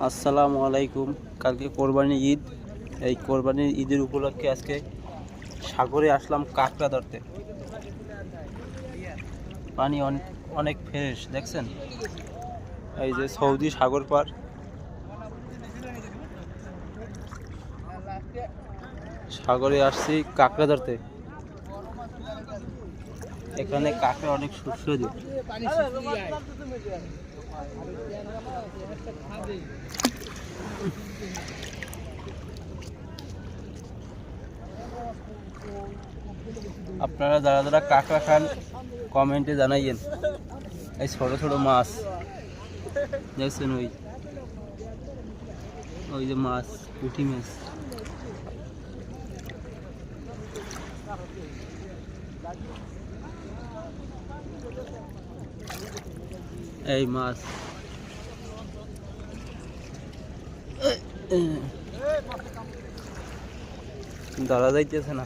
আসসালামু আলাইকুম। কালকে কোরবানি ঈদ। এই কোরবানির ঈদের উপলক্ষে আজকে সাগরে আসলাম কাঁকড়া ধরতে। পানি অনেক ফ্রেশ, দেখছেন? এই যে সৌদি সাগর পার, সাগরে আসছি কাঁকড়া ধরতে। এখানে কাঁকড়া অনেক সুস্বাদু। আপনারা যারা যারা কাঁকড়া খান কমেন্টে জানাইয়েন। এই ছোট ছোট মাছ দেখছেন, ওই ওই যে মাছ, পুঁটি মাছ। এই মাছ ধরা যাইতেছে না।